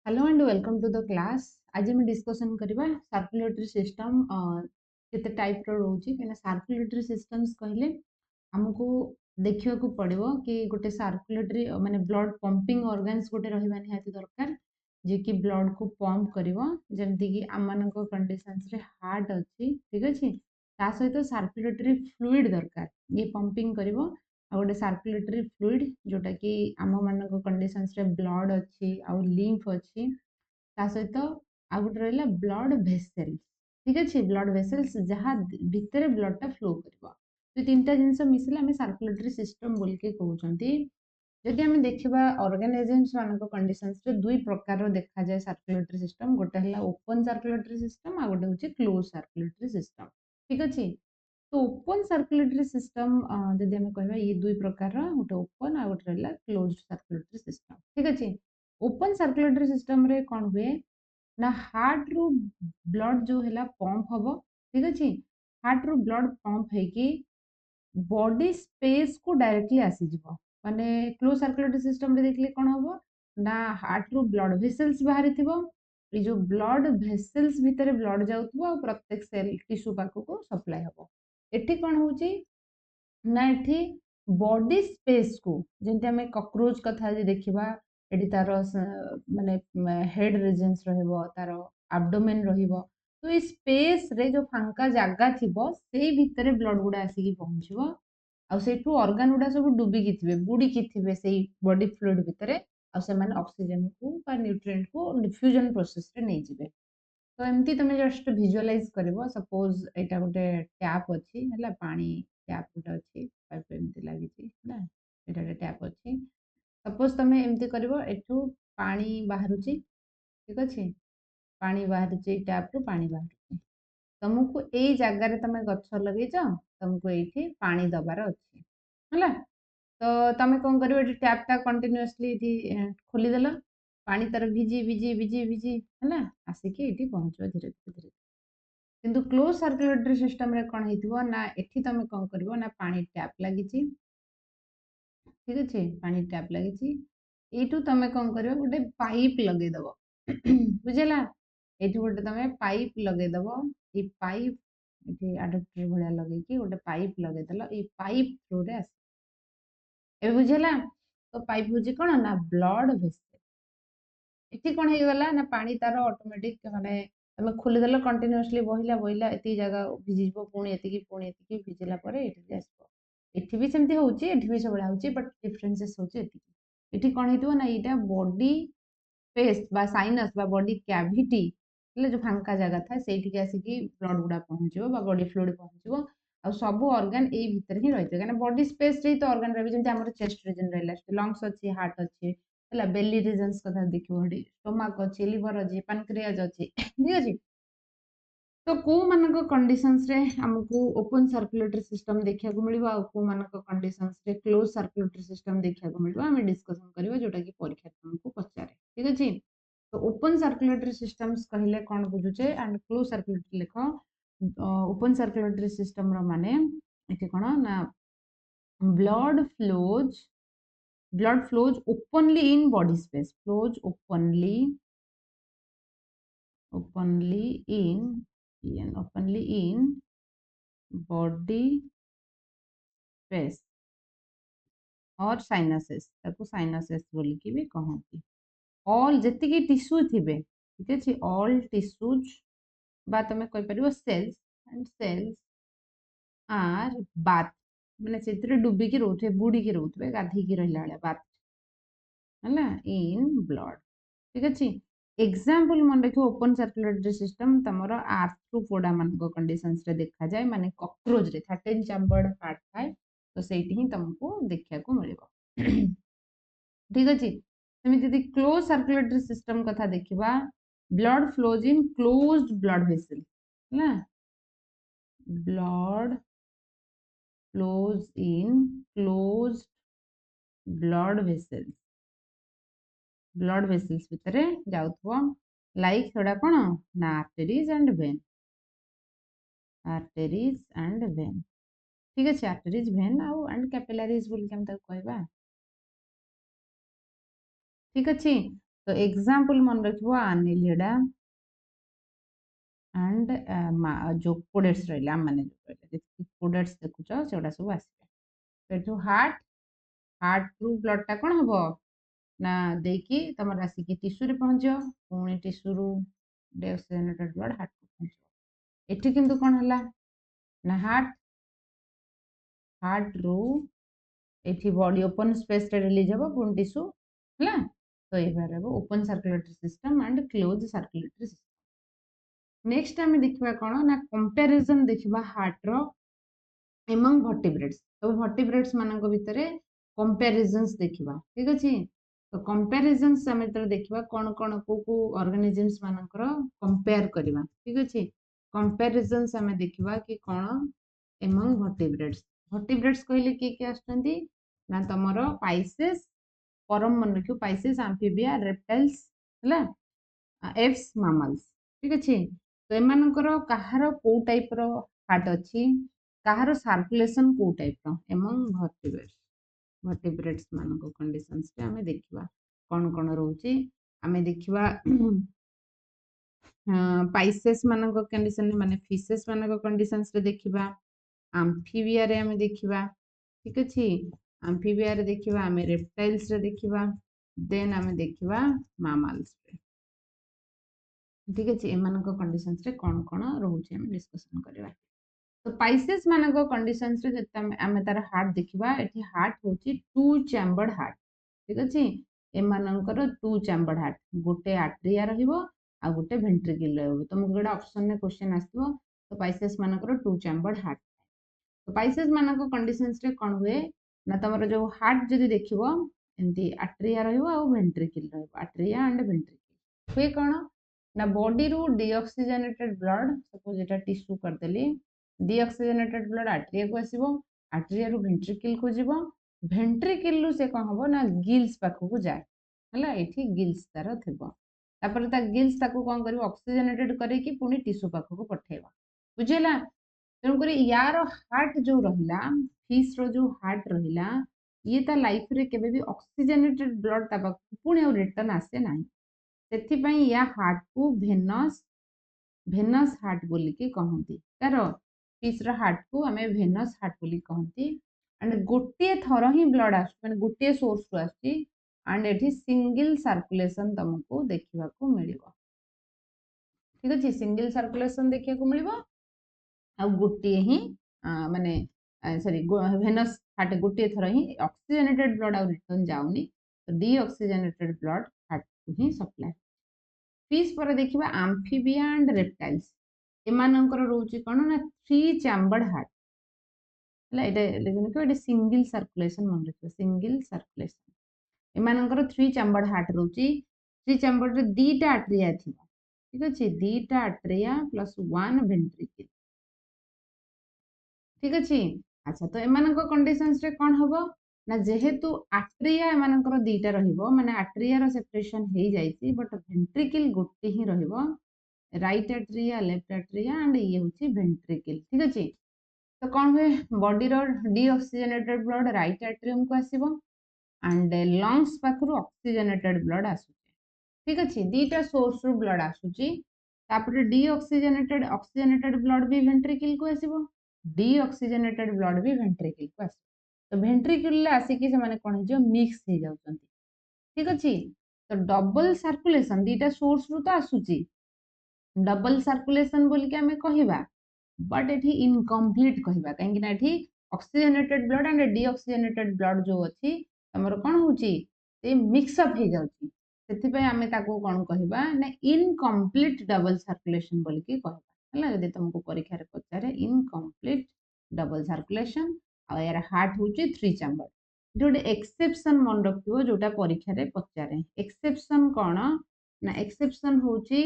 Hello and welcome to the class. आज हम discussion करबा सर्कुलेटरी सिस्टम केते टाइप रो रोची केना सर्कुलेटरी सिस्टम्स कहले हमको देखियो को पड़िबो कि गोटे सर्कुलेटरी माने ब्लड पंपिंग ऑर्गन्स गोटे रहबा निहाती दरकार जे कि ब्लड को पंप करिवो जेमति कि आम को कंडीशंस रे हार्ट अछि ठीक अछि ता सहित सर्कुलेटरी फ्लूइड दरकार ये पंपिंग करिवो आ गोटे सर्कुलेटरी फ्लूइड जोटा कि आम मान कंडीशंस रे ब्लड अच्छी आउ लिम्फ अच्छी ता सहित आ गोटे रहिला ब्लड भेसेल्स ठीक अच्छे ब्लड भेसेल्स जहाँ भितर ब्लड टा फ्लो कर तीन टा जिनस मिसिले आम सर्कुलेटरी सिस्टम बोल के कहते जदि आम देखा ऑर्गेनिजम्स मान कंडीशंस रे दुई प्रकार देखा जाए सर्कुलेटरी सिस्टम गोटे है ओपन सर्कुलेटरी सिस्टम आ गोटे हूँ क्लोज सर्कुलेटरी सिस्टम ठीक अच्छे तो ओपन सर्कुलेटरी सिस्टम जदि आम कह ये दुई प्रकार गोटे ओपन आ गोटे रहा क्लोज सर्कुलेटरी सिस्टम ठीक अच्छे ओपन सर्कुलेटरी सिस्टम रे कौन हुए ना हार्ट रु ब्लड जो है पंप हम ठीक अच्छे हार्ट रु ब्लड पंप है बॉडी स्पेस को डायरेक्टली आसीज माने क्लोज सर्कुलेटरी सिस्टम रे देखले कौन हम ना हार्ट रु ब्लड भेसल्स बाहरी थी ये जो ब्लड भेसल्स भितर ब्लड जाऊथबो प्रत्येक सेल टिश्यू पाखक को सप्लाई हम एठी कौन होची ना एठी बॉडी स्पेस को जेंति हमें कॉकरोच कथा जे देखिबा एठी तार माने हेड रीजन्स रहइबो तार एब्डोमेन रहिबो तो ये स्पेस रे जो फांका जागा थिबो से भितरे ब्लड गुडा आसीकी पहुंचबो आ सेठू ऑर्गन गुडा सब डुबिकी थिबे बुडीकी थिबे सेई बॉडी फ्लूइड भितरे आ से माने ऑक्सीजन को बा न्यूट्रिएंट को डिफ्यूजन प्रोसेस रे नै जिवे तो एमती तुम जस्ट भिजुअलाइज कर सपोज यहाँ गोटे टैप अच्छी है पानी टैप गोटे अच्छी पाइप एमती लगी है टैप अच्छी सपोज तुम एमती कर पानी बाहर ठीक अच्छे पानी बाहर टैप रु पानी बाहर तुमको यही जगार तुम गछ लगे तुमको ये पानी दबार अच्छे है तो तुम कौन कर टैप टा कंटिन्यूअसली खोलीदेल पानी तार भिजी भिजी भिजी भिजी है आसिक ये पहुँच धीरे धीरे धीरे किंतु क्लोज सर्कुलेटरी सिस्टम रे कौन हो ना एठी तुम कौन कर ना पानी टैप लगी ठीक अच्छे पानी टैप लगी यू तुम कौन कर गोटे पाइप लगेदेव बुझेगा ये गोटे तुम पाइप लगेदेव ये पाइप ये आडप्टर भाया लगे गोटे पाइप लगेदेल ये पाइप थ्रू रे आस ए बुझेगा तो पाइप हूँ कौन ना ब्लड भेसल एटी कौन हो गला ना पानी तार ऑटोमेटिक माने तुम खोलीदेल कंटिन्यूअसली बहिला बहिला एति जगह भिजी पुणी एति भिजिला एठी भी सेमती होची एठी भी सब होची बट डिफरेंसेस होची एठी कौन हेतु ना एटा बॉडी स्पेस बा साइनस बा बॉडी कैविटी जो फांका जगह था से आसिकी ब्लड गुडा पहुँचो बॉडी फ्लूइड पहुँचो आ सब ऑर्गन ए भितर ही रही है बॉडी स्पेस रे तो ऑर्गन रही जमी आम चेस्ट रीजन रहा लंग्स अच्छी हार्ट अच्छी है बेली रीजन्स कथा देखिए स्टोमाक अच्छी लिवर अच्छी पानक्रियाज अच्छी ठीक अच्छे तो को मानक कंडीशंस रे हमको ओपन सर्कुलेटरी सिस्टम देखा मिलबो आ को मानक कंडीशंस रे क्लोज सर्कुलेटरी सिस्टम देखा मिलबो आमे डिस्कशन करबा जोटा कि परीक्षा तुमको पचारे ठीक अछि तो ओपन सर्कुलेटरी सिस्टम्स कहले कोन बुझुचे एंड क्लोज सर्कुलेटरी लेखो ओपन सर्कुलेटरी सिस्टम रो माने एठी कोन ना blood flows openly in body space flows openly in body space और साइनसेस ताको साइनसेस बोली की भी कहती ऑल जति की टिश्यू थिबे ठीक अछि ऑल टिश्यूज बा तमे कहि परिबो cells and cells are bath माने सेतिर डुबी की रहउथे बुडी की रहउथे गाधी की रहला वाला बाथ हला इन ब्लड ठीक अच्छे एग्जाम्पल मन रखियो ओपन सर्कुलेटरी सिस्टम तमर आर्थ्रोपोडा मान कंडीशंस रे देखा जाए माने कॉकरोच रे 13 चैम्बर्ड पार्ट थाए तो सेठी ही तुमको देखा को मिलिबो ठीक अच्छे सेमी यदि क्लोज सर्कुलेटरी सिस्टम कथा देखिबा blood flows in closed blood vessel ना blood flows in closed blood vessels भितर जाउथबो लाइक थोड़ा कौन ना आर्टेरीज एंड वेन ठीक अच्छे आर्टेरीज वेन आउ एंड कैपिलारीज बोल के हम कहबा ठीक अच्छे तो एग्जांपल मन रखिबो आनिलिडा एंड जो कोडेट्स रहिला माने जो कहले जे कोडेट्स देखुछ सेडा सब आसीबे तो हार्ट हार्ट थ्रू ब्लड टा कोन हबो ना देकी तमर राशि की टिश्यू रे पहुंचो पुणी टिश्यू रु डेक्सिजेनेटेड ब्लड हार्ट को पहुंचो एठी किंतु कोन हला ना हार्ट रू एठी बॉडी ओपन स्पेस रे रिलीज हबो पुणी टिश्यू हला तो ये बारे open circulatory system and close circulatory system next आम देखा कौन ना कंपैरिजन देखा हार्ट रो एमंग वर्टिब्रेट्स तो वर्टिब्रेट्स मान भितर कंपैरिजन्स देखा ठीक अच्छे तो कंपैरिजन्स आम तो देखा कौन कौन को ऑर्गेनिजम्स मानकर कंपेयर करवा ठीक अच्छे कंपैरिजन्स आम देखा कि कौन एमंग वर्टिब्रेट्स कहले किए आसुँच ना तुम पाइसेस परम मन रखियो पाइसेस आम्फिबिया रेप्टाइल्स है एप्स मामल्स ठीक अच्छे तो एमानकर कहार को टाइप रो हार्ट अच्छी कहार सर्कुलेशन को टाइप रो एमंग वर्टिब्रेट्स मान कंडीशंस पे आमे देखिबा कौन कौन रोचे आमे देखिबा पाइसेस मान कंडीशन माने फिशेस मान कंडीशंस रे देखिबा आम्फिबिया रे आमे देखिबा ठीक अच्छे आम्फिबिया रे देखिबा आमे रेप्टाइल्स रे देखिबा देन आमे देखिबा मामल्स रे ठीक अच्छे एमान कंडीशंस रे कौन कौन रोचे हम डिस्कशन करबा तो पाइसेस मान कंडीशंस रे जते आमे तार हार्ट देखिबा एठी हार्ट होची टू चैम्बर्ड हार्ट ठीक अच्छे एमानकर टू चैम्बर्ड हार्ट गोटे आट्रिया रहिबो आ गोटे वेंट्रिकल रहबो तुमको गोटे ऑप्शन में क्वेश्चन आसथिबो तो पाइसेस मानकर टू चैम्बर्ड हार्ट तो पाइसेस मान कंडीशंस रे कोन हुए ना तमरो जो हार्ट जदी देखिबो एंती आट्रिया रहिबो आ वेंट्रिकल रहिबो आट्रिया एंड वेंट्रिकल हुए कोन ना बॉडी रू डीऑक्सीजनेटेड ब्लड सपोज एटा टिश्यू करदेली डीऑक्सीजनेटेड ब्लड आट्रिया को आसीबो आट्रिया रू वेंट्रिकल को जीवो वेंट्रिकल रू से कोन हबो ना गिल्स पाखो को जाय हला एठी गिल्स तार थेबो तापर ता गिल्स ताको कोन करिवो ऑक्सीजनेटेड करे कि पुनी टिश्यू पाखो को पठेबा बुझेला तेणुक यार हार्ट जो रहा फिश रो जो हार्ट रहा ये ता लाइफ रे केबे भी ऑक्सीजनेटेड ब्लड ता पुणी रिटर्न आसे ना से या हार्ट को भेनस हार्ट बोली के कहती तार फिश रो हार्ट को आम भेनस हार्ट बोली कहती एंड गोटे थर ही ब्लड आस गोटे सोर्स रु आसुची एंड एठी सिंगल सर्कुलेशन तुमको देखा मिल ठीक अच्छे सिंगल सर्कुलेशन देखा मिल आ गोटे ही माने सॉरी भेनस हार्ट गोटे थर ही ऑक्सीजनेटेड ब्लड आउ रिटर्न जाऊनी तो डीऑक्सीजनेटेड ब्लड हार्ट को ही सप्लाई फिश पर देखिबा आम्फिबिया एंड रेप्टाइल्स एमानकर रोची कोन ना थ्री चैम्बर्ड हार्ट हला एटा सिंगल सर्कुलेशन मन रखियो सिंगल सर्कुलेशन एमानकर थ्री चैम्बर्ड हार्ट रोची थ्री चैम्बर्ड रे दीटा आट्रिया थिबा ठीक अछि दीटा आट्रिया प्लस वन वेंट्रिकल ठीक अच्छे अच्छा तो एमान कंडीशंस रे कौन हम ना जेहेतु आट्रिया एमानकर दीटा रहिबो माने आट्रिया रो सेपरेशन हे जाईची बट वेंट्रिकल गोटे ही रहिबो राइट आट्रिया लेफ्ट आट्रिया एंड ये होची वेंट्रिकल ठीक अच्छे तो कौन हुए बॉडी रो डीऑक्सीजनेटेड ब्लड राइट आट्रियम को आसीबो एंड लंग्स पाखरु ऑक्सीजनेटेड ब्लड आसुची ठीक अच्छे दीटा सोर्स रु ब्लड आसुची तापर डीऑक्सीजनेटेड ऑक्सीजनेटेड ब्लड भी वेंट्रिकल को आसीबो डीऑक्सीजनेटेड ब्लड भी वेंट्रिकल को आसीबो तो वेंट्रिकल आसिकी से माने कोन जो मिक्स हो जाउछंती ठीक अच्छे तो डबल सर्कुलेशन दीटा सोर्स रु तो आसुची डबल सर्कुलेशन बोल के हमें कहिबा बट एठी इनकम्प्लीट कहिबा काहे ना एठी oxygenated blood and deoxygenated blood जो अछि हमर कोन होची से मिक्स अप हो जाउची सेति पे हमें ताको कोन कहिबा ना इनकम्प्लीट डबल सर्कुलेशन बोल के कहिबा हला यदि तुमको परीक्षा रे पचारे इनकम्प्लीट डबल सर्कुलेशन आ यार हार्ट होची थ्री चैम्बर जोटे एक्सेप्शन मन रखियो जोटा परीक्षा रे पचारे एक्सेप्शन कोन ना एक्सेप्शन होची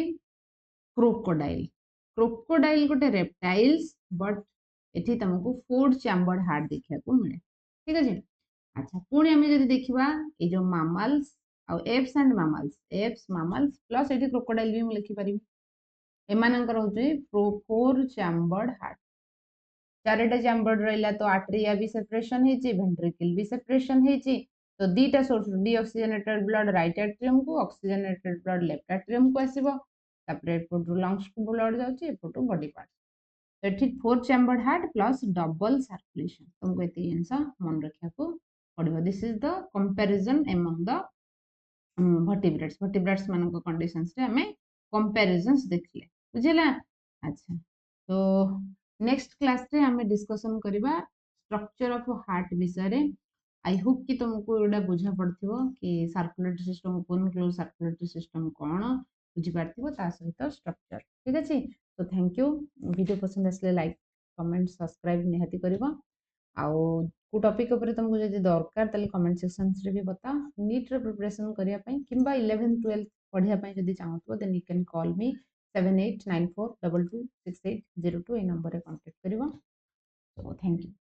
क्रोकोडाइल क्रोकोडाइल गोटे रेप्टाइल्स बट एठी तुमको फोर चैम्बर्ड हार्ट देखा को मिले ठीक अछि अच्छा पुणी आम जब देखा ये जो मामल्स आउ apps and apps mammals plus ये क्रोकोडाइल भी लिखिपारि एमानकर होची फोर चैम्बर्ड हार्ट चारिटा चैम्बर्ड रहिला तो आट्रिया भी सेपरेशन हेची वेंट्रिकल भी सेपरेशन हेची तो दीटा source deoxygenated blood right atrium को ऑक्सीजनेटेड ब्लड लेफ्ट एट्रियम को आसीबो तापर एपटू लंग्स को ब्लड जाउची एपटू बॉडी पार्ट तो ये 4 chambered heart plus double circulation तुमको ये जिनस मन रखा पड़ो this is the comparison among the vertebrates मान कंडीशंस रे हमें कंपैरिजंस देखले बुझिला अच्छा तो नेक्स्ट क्लास रे हमें डिस्कशन करबा स्ट्रक्चर ऑफ हार्ट विषय रे आई होप कि तुमको एटा बुझा पड़थिबो कि circulatory system open close circulatory system कोन बुझी पारथिबो ता सहित स्ट्रक्चर ठीक अछि तो थैंक यू वीडियो पसंद आसले लाइक कमेंट सब्सक्राइब निहाती करबो आउ को टॉपिक ऊपर तुमको जदि दरकार ताले कमेंट सेक्शन रे भी बता नीट रे प्रिपरेशन करिया पई किंबा 11 12 पढिया पई जदि चाहतो then you can call me 7894226802 ए नंबर रे कांटेक्ट करिवो so thank you